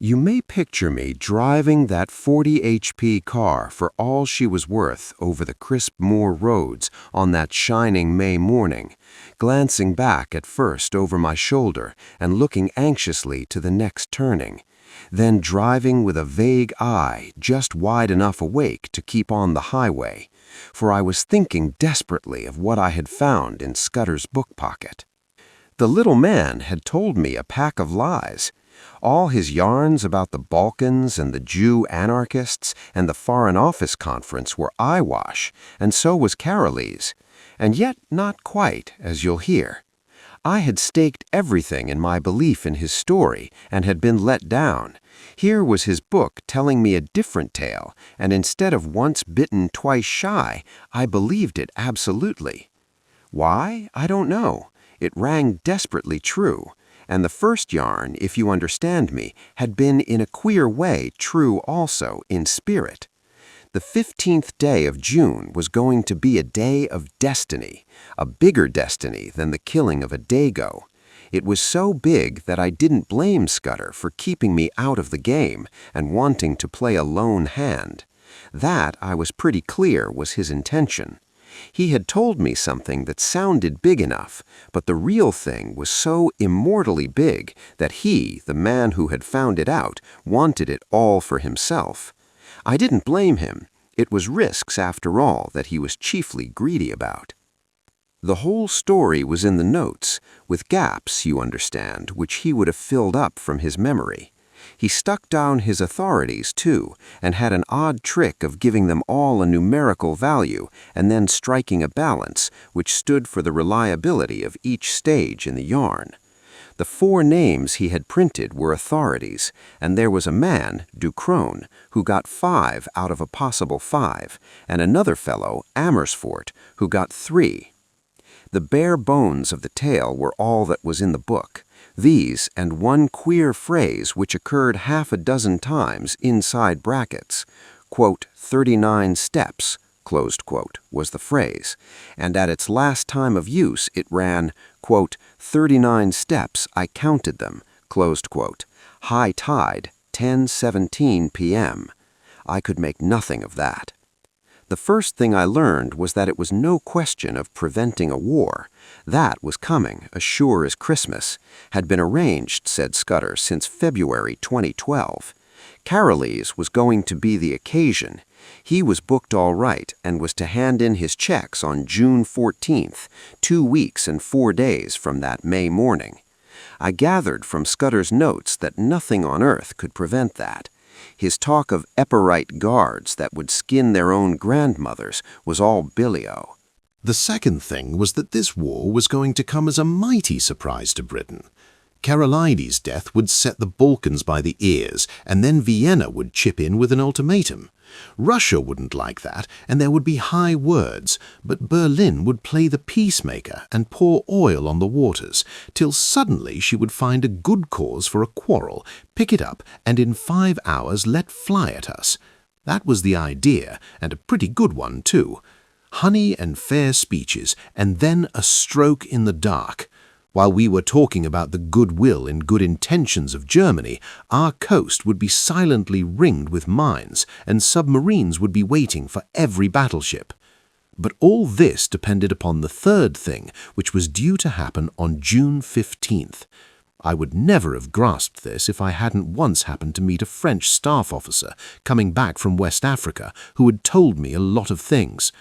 You may picture me driving that 40 HP car for all she was worth over the crisp moor roads on that shining May morning, glancing back at first over my shoulder and looking anxiously to the next turning, then driving with a vague eye just wide enough awake to keep on the highway, for I was thinking desperately of what I had found in Scudder's book pocket. The little man had told me a pack of lies. All his yarns about the Balkans and the Jew anarchists and the Foreign Office Conference were eyewash, and so was Carolee's, and yet not quite, as you'll hear. I had staked everything in my belief in his story and had been let down. Here was his book telling me a different tale, and instead of once bitten, twice shy, I believed it absolutely. Why? I don't know. It rang desperately true. And the first yarn, if you understand me, had been in a queer way true also in spirit. The 15th day of June was going to be a day of destiny, a bigger destiny than the killing of a dago. It was so big that I didn't blame Scudder for keeping me out of the game and wanting to play a lone hand. That, I was pretty clear, was his intention. He had told me something that sounded big enough, but the real thing was so immortally big that he, the man who had found it out, wanted it all for himself. I didn't blame him. It was risks, after all, that he was chiefly greedy about. The whole story was in the notes, with gaps, you understand, which he would have filled up from his memory. He stuck down his authorities, too, and had an odd trick of giving them all a numerical value and then striking a balance, which stood for the reliability of each stage in the yarn. The 4 names he had printed were authorities, and there was a man, Ducrone, who got 5 out of a possible 5, and another fellow, Amersfoort, who got 3. The bare bones of the tale were all that was in the book. These and one queer phrase which occurred half a dozen times inside brackets, quote, 39 steps, closed quote, was the phrase, and at its last time of use it ran, quote, 39 steps, I counted them, closed quote, high tide, 10:17 p.m. I could make nothing of that. The first thing I learned was that it was no question of preventing a war. That was coming, as sure as Christmas, had been arranged, said Scudder, since February 2012. Carolee's was going to be the occasion. He was booked all right and was to hand in his checks on June 14th, 2 weeks and 4 days from that May morning. I gathered from Scudder's notes that nothing on earth could prevent that. His talk of Epirite guards that would skin their own grandmothers was all billy-o. The second thing was that this war was going to come as a mighty surprise to Britain. Carolides' death would set the Balkans by the ears, and then Vienna would chip in with an ultimatum. Russia wouldn't like that, and there would be high words, but Berlin would play the peacemaker and pour oil on the waters, till suddenly she would find a good cause for a quarrel, pick it up, and in 5 hours let fly at us. That was the idea, and a pretty good one, too. Honey and fair speeches, and then a stroke in the dark. While we were talking about the goodwill and good intentions of Germany, our coast would be silently ringed with mines, and submarines would be waiting for every battleship. But all this depended upon the third thing, which was due to happen on June 15th. I would never have grasped this if I hadn't once happened to meet a French staff officer coming back from West Africa who had told me a lot of things.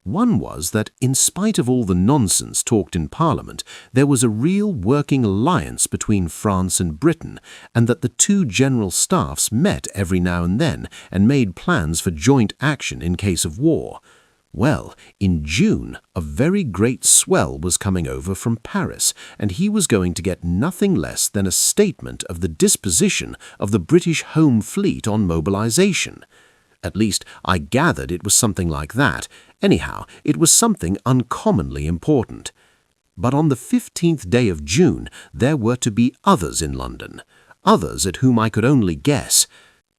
One was that, in spite of all the nonsense talked in Parliament, there was a real working alliance between France and Britain, and that the 2 general staffs met every now and then and made plans for joint action in case of war. Well, in June, a very great swell was coming over from Paris, and he was going to get nothing less than a statement of the disposition of the British Home Fleet on mobilization. At least, I gathered it was something like that. Anyhow, it was something uncommonly important. But on the 15th day of June, there were to be others in London, others at whom I could only guess.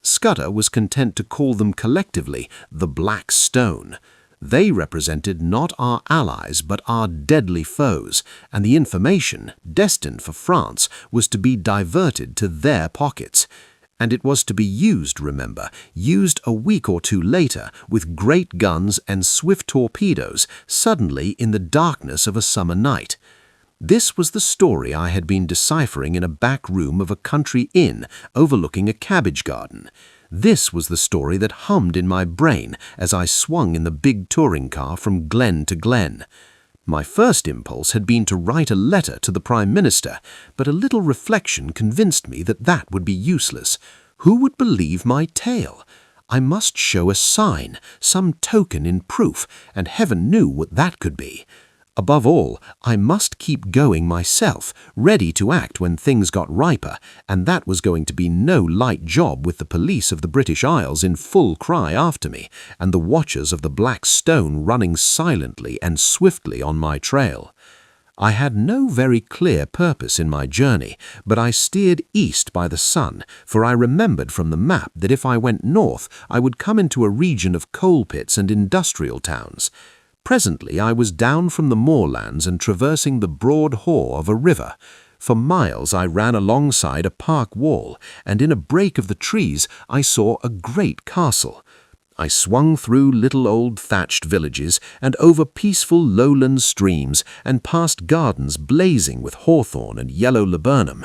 Scudder was content to call them collectively the Black Stone. They represented not our allies but our deadly foes, and the information, destined for France, was to be diverted to their pockets. And it was to be used, remember, used a week or two later with great guns and swift torpedoes suddenly in the darkness of a summer night. This was the story I had been deciphering in a back room of a country inn overlooking a cabbage garden. This was the story that hummed in my brain as I swung in the big touring car from glen to glen. My first impulse had been to write a letter to the Prime Minister, but a little reflection convinced me that that would be useless. Who would believe my tale? I must show a sign, some token in proof, and heaven knew what that could be. Above all, I must keep going myself, ready to act when things got riper, and that was going to be no light job with the police of the British Isles in full cry after me, and the watchers of the Black Stone running silently and swiftly on my trail. I had no very clear purpose in my journey, but I steered east by the sun, for I remembered from the map that if I went north, I would come into a region of coal pits and industrial towns. Presently I was down from the moorlands and traversing the broad haw of a river. For miles I ran alongside a park wall, and in a break of the trees I saw a great castle. I swung through little old thatched villages and over peaceful lowland streams and past gardens blazing with hawthorn and yellow laburnum.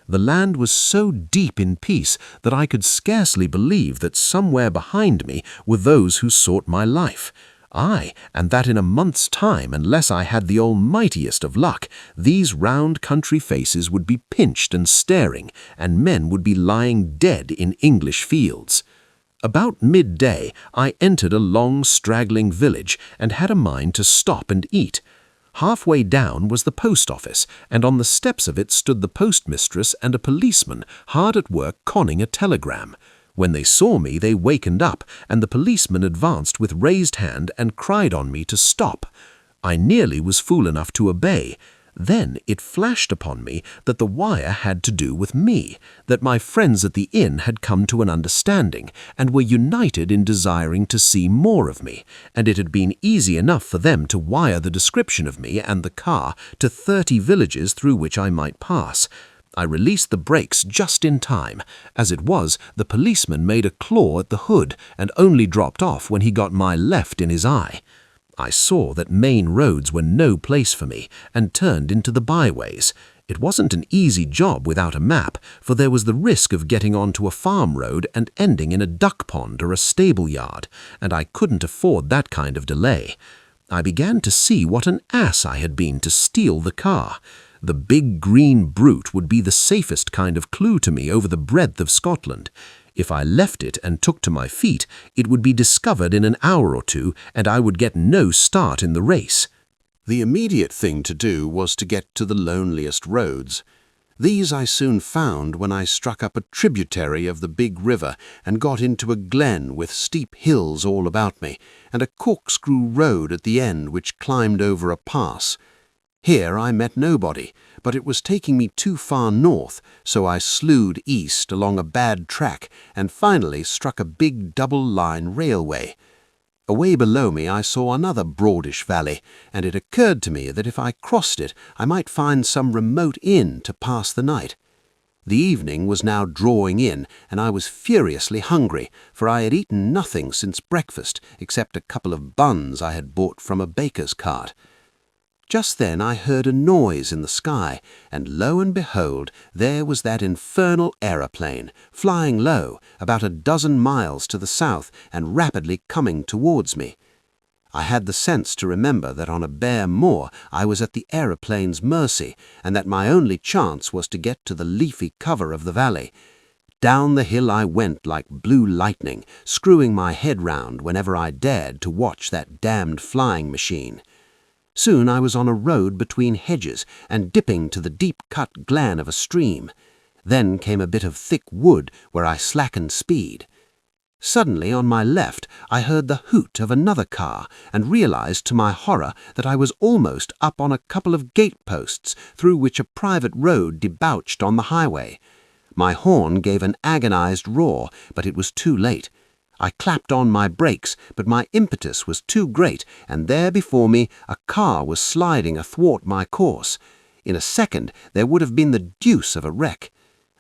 The land was so deep in peace that I could scarcely believe that somewhere behind me were those who sought my life. Aye, and that in a month's time, unless I had the almightiest of luck, these round country faces would be pinched and staring, and men would be lying dead in English fields. About midday, I entered a long, straggling village and had a mind to stop and eat. Halfway down was the post office, and on the steps of it stood the postmistress and a policeman hard at work conning a telegram. When they saw me, they wakened up, and the policeman advanced with raised hand and cried on me to stop. I nearly was fool enough to obey. Then it flashed upon me that the wire had to do with me, that my friends at the inn had come to an understanding, and were united in desiring to see more of me, and it had been easy enough for them to wire the description of me and the car to 30 villages through which I might pass. I released the brakes just in time. As it was, the policeman made a claw at the hood and only dropped off when he got my left in his eye. I saw that main roads were no place for me and turned into the byways. It wasn't an easy job without a map, for there was the risk of getting onto a farm road and ending in a duck pond or a stable yard, and I couldn't afford that kind of delay. I began to see what an ass I had been to steal the car. The big green brute would be the safest kind of clue to me over the breadth of Scotland. If I left it and took to my feet, it would be discovered in an hour or two, and I would get no start in the race. The immediate thing to do was to get to the loneliest roads. These I soon found when I struck up a tributary of the big river and got into a glen with steep hills all about me, and a corkscrew road at the end which climbed over a pass. Here I met nobody, but it was taking me too far north, so I slewed east along a bad track and finally struck a big double-line railway. Away below me I saw another broadish valley, and it occurred to me that if I crossed it I might find some remote inn to pass the night. The evening was now drawing in, and I was furiously hungry, for I had eaten nothing since breakfast except a couple of buns I had bought from a baker's cart. Just then I heard a noise in the sky, and lo and behold, there was that infernal aeroplane, flying low, about a dozen miles to the south and rapidly coming towards me. I had the sense to remember that on a bare moor I was at the aeroplane's mercy, and that my only chance was to get to the leafy cover of the valley. Down the hill I went like blue lightning, screwing my head round whenever I dared to watch that damned flying machine. Soon I was on a road between hedges and dipping to the deep-cut glen of a stream. Then came a bit of thick wood where I slackened speed. Suddenly on my left I heard the hoot of another car and realized to my horror that I was almost up on a couple of gateposts through which a private road debouched on the highway. My horn gave an agonized roar, but it was too late. I clapped on my brakes, but my impetus was too great, and there before me a car was sliding athwart my course. In a second there would have been the deuce of a wreck.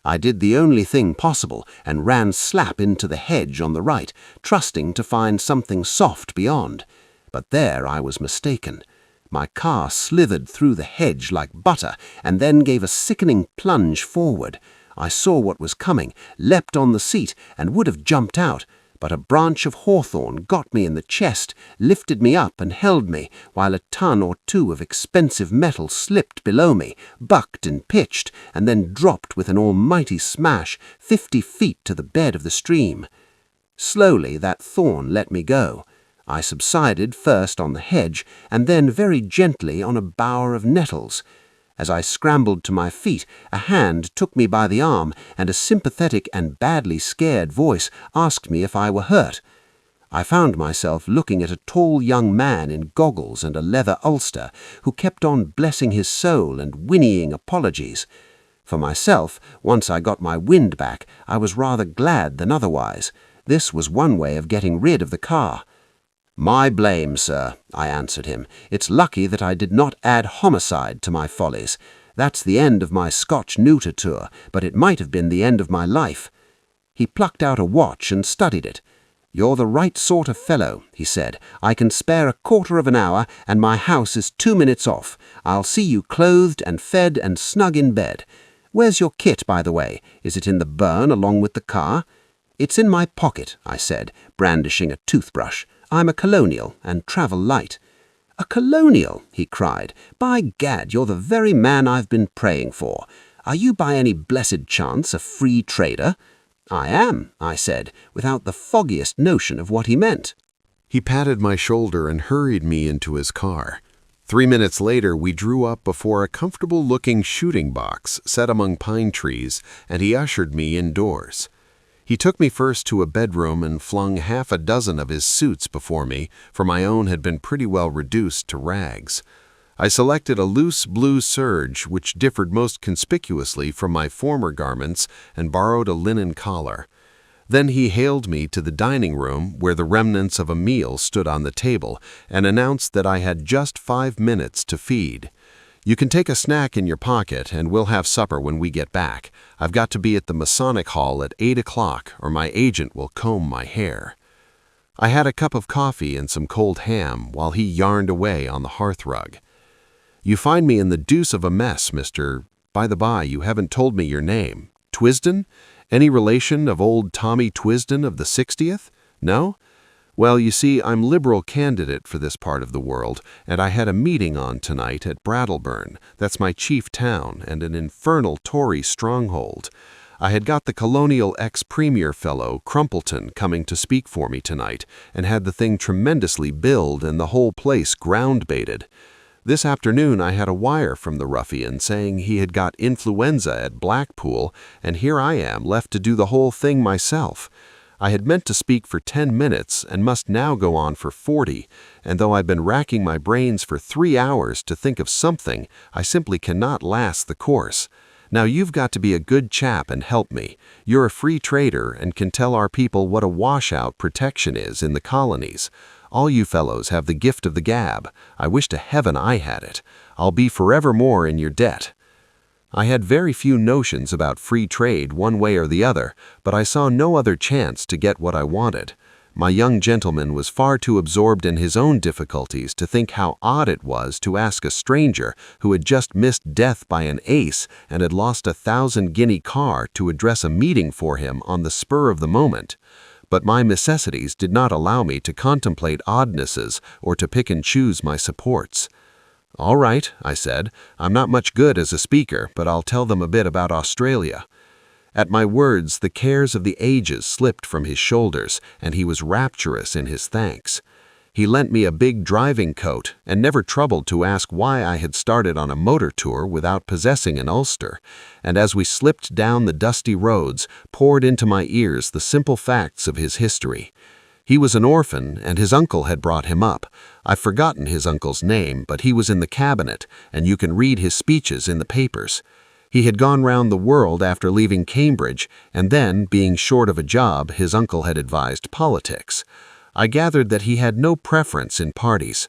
I did the only thing possible and ran slap into the hedge on the right, trusting to find something soft beyond. But there I was mistaken. My car slithered through the hedge like butter and then gave a sickening plunge forward. I saw what was coming, leapt on the seat, and would have jumped out, but a branch of hawthorn got me in the chest, lifted me up and held me, while a ton or two of expensive metal slipped below me, bucked and pitched, and then dropped with an almighty smash 50 feet to the bed of the stream. Slowly that thorn let me go. I subsided first on the hedge, and then very gently on a bower of nettles. As I scrambled to my feet, a hand took me by the arm, and a sympathetic and badly scared voice asked me if I were hurt. I found myself looking at a tall young man in goggles and a leather ulster, who kept on blessing his soul and whinnying apologies. For myself, once I got my wind back, I was rather glad than otherwise. This was one way of getting rid of the car. "My blame, sir," I answered him. "It's lucky that I did not add homicide to my follies. That's the end of my Scotch neuter tour, but it might have been the end of my life." He plucked out a watch and studied it. "You're the right sort of fellow," he said. "I can spare a quarter of an hour, and my house is 2 minutes off. I'll see you clothed and fed and snug in bed. Where's your kit, by the way? Is it in the burn along with the car?" "It's in my pocket," I said, brandishing a toothbrush. "I'm a colonial and travel light." "A colonial?" he cried. "By gad, you're the very man I've been praying for. Are you by any blessed chance a free trader?" "I am," I said, without the foggiest notion of what he meant. He patted my shoulder and hurried me into his car. 3 minutes later, we drew up before a comfortable-looking shooting box set among pine trees, and he ushered me indoors. He took me first to a bedroom and flung half a dozen of his suits before me, for my own had been pretty well reduced to rags. I selected a loose blue serge, which differed most conspicuously from my former garments, and borrowed a linen collar. Then he hailed me to the dining room, where the remnants of a meal stood on the table, and announced that I had just 5 minutes to feed. "You can take a snack in your pocket, and we'll have supper when we get back. I've got to be at the Masonic Hall at 8 o'clock, or my agent will comb my hair." I had a cup of coffee and some cold ham, while he yarned away on the hearthrug. "You find me in the deuce of a mess, Mr. By the by, you haven't told me your name. Twisden? Any relation of old Tommy Twisden of the 60th? No? Well, you see, I'm Liberal candidate for this part of the world, and I had a meeting on tonight at Brattleburnn. That's my chief town, and an infernal Tory stronghold. I had got the colonial ex-premier fellow, Crumpleton, coming to speak for me tonight, and had the thing tremendously billed and the whole place ground-baited. This afternoon I had a wire from the ruffian saying he had got influenza at Blackpool, and here I am, left to do the whole thing myself. I had meant to speak for 10 minutes and must now go on for 40, and though I've been racking my brains for 3 hours to think of something, I simply cannot last the course. Now you've got to be a good chap and help me. You're a free trader and can tell our people what a washout protection is in the colonies. All you fellows have the gift of the gab. I wish to heaven I had it. I'll be forevermore in your debt." I had very few notions about free trade one way or the other, but I saw no other chance to get what I wanted. My young gentleman was far too absorbed in his own difficulties to think how odd it was to ask a stranger who had just missed death by an ace and had lost a 1,000-guinea car to address a meeting for him on the spur of the moment. But my necessities did not allow me to contemplate oddnesses or to pick and choose my supports. "All right," I said. "I'm not much good as a speaker, but I'll tell them a bit about Australia." At my words, the cares of the ages slipped from his shoulders, and he was rapturous in his thanks. He lent me a big driving coat, and never troubled to ask why I had started on a motor tour without possessing an ulster, and as we slipped down the dusty roads, poured into my ears the simple facts of his history. He was an orphan, and his uncle had brought him up. I've forgotten his uncle's name, but he was in the cabinet, and you can read his speeches in the papers. He had gone round the world after leaving Cambridge, and then, being short of a job, his uncle had advised politics. I gathered that he had no preference in parties.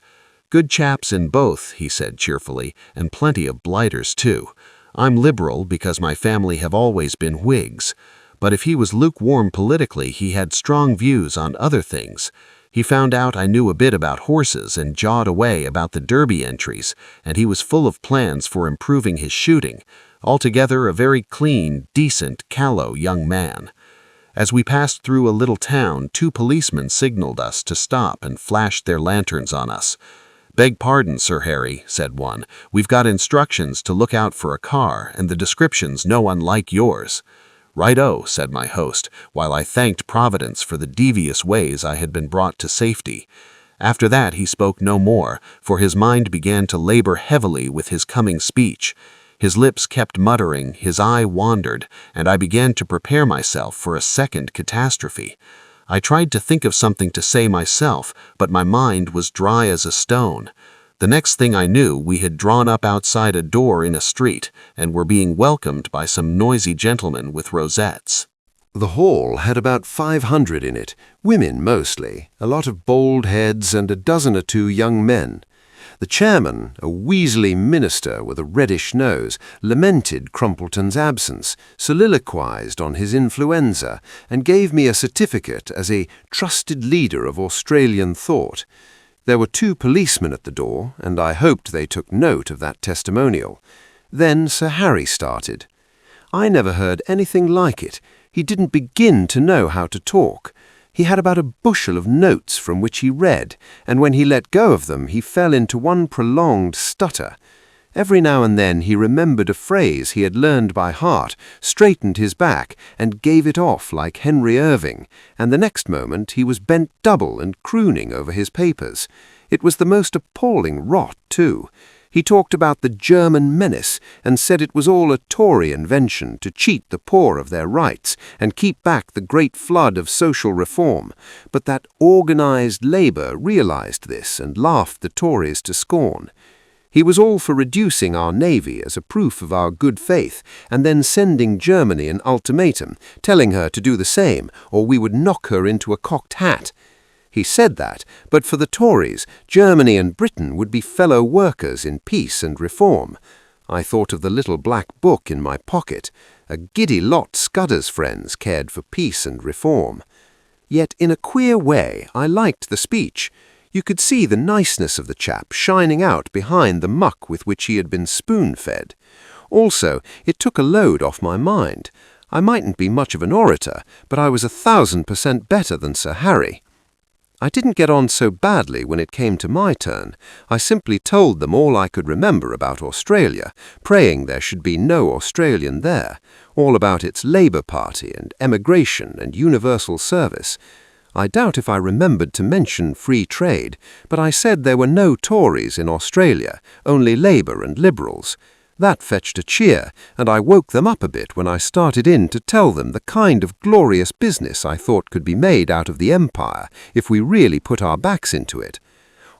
"Good chaps in both," he said cheerfully, "and plenty of blighters too. I'm liberal because my family have always been Whigs. But if he was lukewarm politically, he had strong views on other things. He found out I knew a bit about horses and jawed away about the Derby entries, and he was full of plans for improving his shooting. Altogether a very clean, decent, callow young man. As we passed through a little town, 2 policemen signaled us to stop and flashed their lanterns on us. "Beg pardon, Sir Harry," said one. "We've got instructions to look out for a car, and the description's no unlike yours." "Right-o," said my host, while I thanked Providence for the devious ways I had been brought to safety. After that he spoke no more, for his mind began to labor heavily with his coming speech. His lips kept muttering, his eye wandered, and I began to prepare myself for a second catastrophe. I tried to think of something to say myself, but my mind was dry as a stone. The next thing I knew, we had drawn up outside a door in a street and were being welcomed by some noisy gentlemen with rosettes. The hall had about 500 in it, women mostly, a lot of bald heads and a dozen or 2 young men. The chairman, a weaselly minister with a reddish nose, lamented Crumpleton's absence, soliloquized on his influenza, and gave me a certificate as a trusted leader of Australian thought. There were 2 policemen at the door, and I hoped they took note of that testimonial. Then Sir Harry started. I never heard anything like it. He didn't begin to know how to talk. He had about a bushel of notes from which he read, and when he let go of them he fell into one prolonged stutter. Every now and then he remembered a phrase he had learned by heart, straightened his back, and gave it off like Henry Irving, and the next moment he was bent double and crooning over his papers. It was the most appalling rot, too. He talked about the German menace and said it was all a Tory invention to cheat the poor of their rights and keep back the great flood of social reform, but that organised Labour realised this and laughed the Tories to scorn. He was all for reducing our navy as a proof of our good faith and then sending Germany an ultimatum, telling her to do the same or we would knock her into a cocked hat. He said that, but for the Tories, Germany and Britain would be fellow workers in peace and reform. I thought of the little black book in my pocket. A giddy lot Scudder's friends cared for peace and reform. Yet in a queer way I liked the speech. You could see the niceness of the chap shining out behind the muck with which he had been spoon-fed. Also, it took a load off my mind. I mightn't be much of an orator, but I was 1,000% better than Sir Harry. I didn't get on so badly when it came to my turn. I simply told them all I could remember about Australia, praying there should be no Australian there, all about its Labour Party and emigration and universal service. I doubt if I remembered to mention free trade, but I said there were no Tories in Australia, only Labour and Liberals. That fetched a cheer, and I woke them up a bit when I started in to tell them the kind of glorious business I thought could be made out of the empire if we really put our backs into it.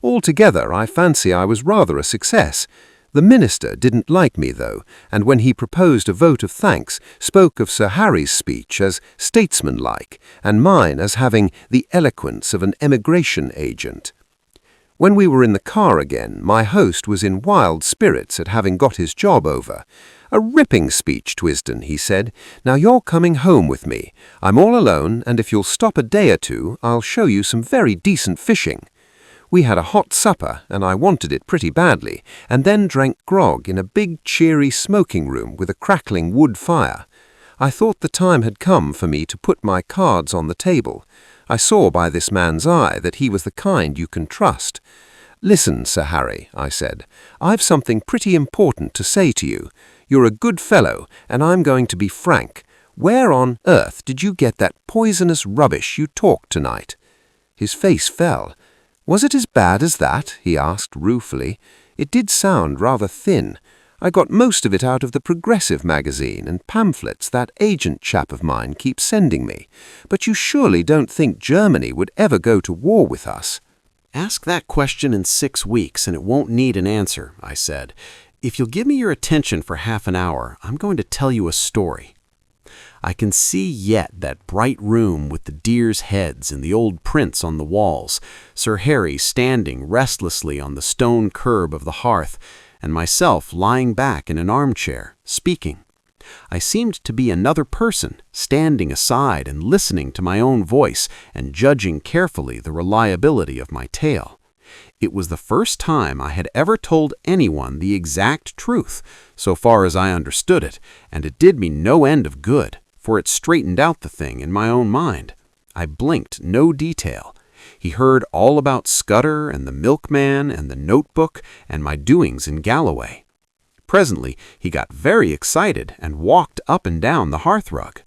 Altogether, I fancy I was rather a success. The minister didn't like me, though, and when he proposed a vote of thanks, spoke of Sir Harry's speech as statesmanlike, and mine as having the eloquence of an emigration agent. When we were in the car again, my host was in wild spirits at having got his job over. "A ripping speech, Twisden," he said. "Now you're coming home with me. I'm all alone, and if you'll stop a day or 2, I'll show you some very decent fishing." We had a hot supper, and I wanted it pretty badly, and then drank grog in a big cheery smoking room with a crackling wood fire. I thought the time had come for me to put my cards on the table. I saw by this man's eye that he was the kind you can trust. "Listen, Sir Harry," I said. "I've something pretty important to say to you. You're a good fellow, and I'm going to be frank. Where on earth did you get that poisonous rubbish you talked tonight?" His face fell. "Was it as bad as that?" he asked ruefully. "It did sound rather thin. I got most of it out of the Progressive magazine and pamphlets that agent chap of mine keeps sending me. But you surely don't think Germany would ever go to war with us?" "Ask that question in 6 weeks and it won't need an answer," I said. "If you'll give me your attention for half an hour, I'm going to tell you a story." I can see yet that bright room with the deer's heads and the old prints on the walls, Sir Harry standing restlessly on the stone curb of the hearth, and myself lying back in an armchair, speaking. I seemed to be another person, standing aside and listening to my own voice and judging carefully the reliability of my tale. It was the first time I had ever told anyone the exact truth, so far as I understood it, and it did me no end of good, for it straightened out the thing in my own mind. I blinked no detail. He heard all about Scudder and the milkman and the notebook and my doings in Galloway. Presently, he got very excited and walked up and down the hearthrug.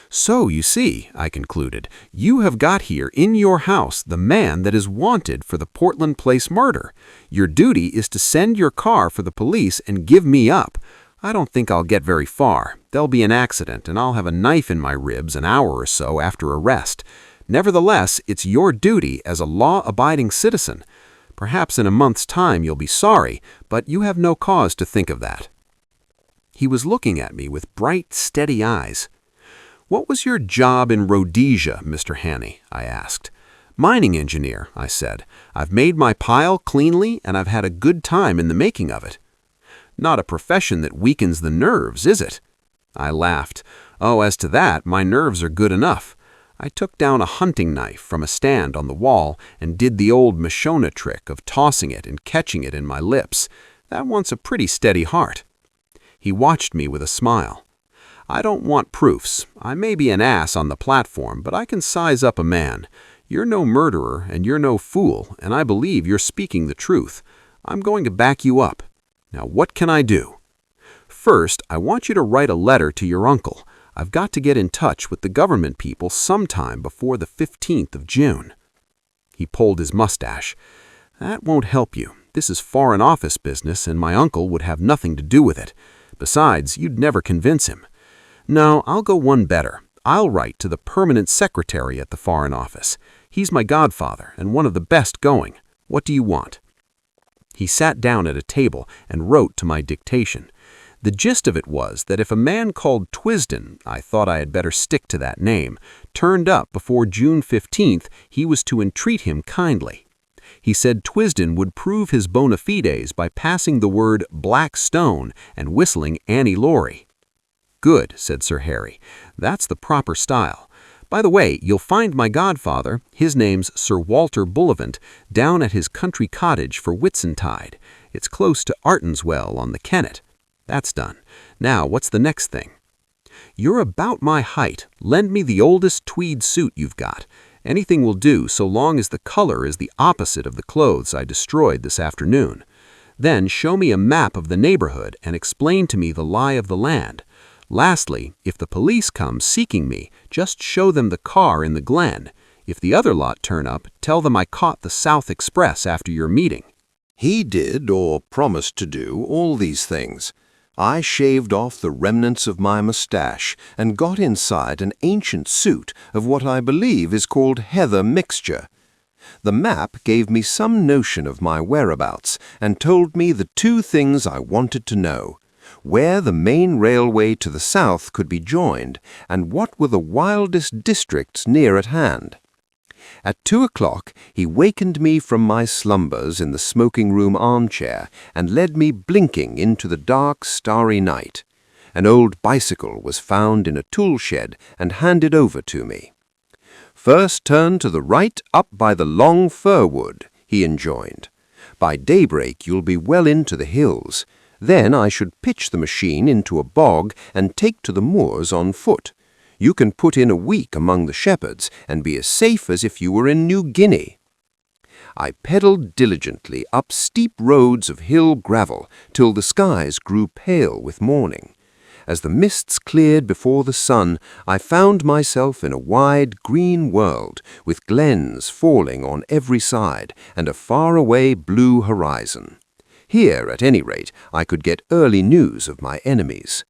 "So, you see," I concluded, "you have got here in your house the man that is wanted for the Portland Place murder. Your duty is to send your car for the police and give me up. I don't think I'll get very far. There'll be an accident, and I'll have a knife in my ribs an hour or so after arrest. Nevertheless, it's your duty as a law-abiding citizen. Perhaps in a month's time you'll be sorry, but you have no cause to think of that." He was looking at me with bright, steady eyes. "What was your job in Rhodesia, Mr. Hannay?" I asked. "Mining engineer," I said. "I've made my pile cleanly, and I've had a good time in the making of it." "Not a profession that weakens the nerves, is it?" I laughed. "Oh, as to that, my nerves are good enough." I took down a hunting knife from a stand on the wall and did the old Mashona trick of tossing it and catching it in my lips. That wants a pretty steady heart. He watched me with a smile. "I don't want proofs. I may be an ass on the platform, but I can size up a man. You're no murderer and you're no fool, and I believe you're speaking the truth. I'm going to back you up. Now, what can I do? First, I want you to write a letter to your uncle. I've got to get in touch with the government people sometime before the 15th of June. He pulled his mustache. "That won't help you. This is Foreign Office business, and my uncle would have nothing to do with it. Besides, you'd never convince him. No, I'll go one better. I'll write to the permanent secretary at the Foreign Office. He's my godfather and one of the best going. What do you want?" He sat down at a table and wrote to my dictation. The gist of it was that if a man called Twisden, I thought I had better stick to that name, turned up before June 15th, he was to entreat him kindly. He said Twisden would prove his bona fides by passing the word Black Stone and whistling Annie Laurie. "Good," said Sir Harry. "That's the proper style. By the way, you'll find my godfather, his name's Sir Walter Bullivant, down at his country cottage for Whitsuntide. It's close to Artonswell on the Kennet. That's done. Now, what's the next thing? You're about my height. Lend me the oldest tweed suit you've got. Anything will do so long as the color is the opposite of the clothes I destroyed this afternoon. Then show me a map of the neighborhood and explain to me the lie of the land. Lastly, if the police come seeking me, just show them the car in the glen. If the other lot turn up, tell them I caught the South Express after your meeting." He did, or promised to do, all these things. I shaved off the remnants of my moustache and got inside an ancient suit of what I believe is called heather mixture. The map gave me some notion of my whereabouts and told me the two things I wanted to know: where the main railway to the south could be joined, and what were the wildest districts near at hand. At 2 o'clock he wakened me from my slumbers in the smoking-room armchair and led me blinking into the dark, starry night. An old bicycle was found in a tool shed and handed over to me. "First turn to the right up by the long fir wood," he enjoined. "By daybreak you'll be well into the hills. Then I should pitch the machine into a bog and take to the moors on foot. You can put in a week among the shepherds and be as safe as if you were in New Guinea." I pedalled diligently up steep roads of hill gravel till the skies grew pale with morning. As the mists cleared before the sun, I found myself in a wide green world, with glens falling on every side and a far-away blue horizon. Here, at any rate, I could get early news of my enemies.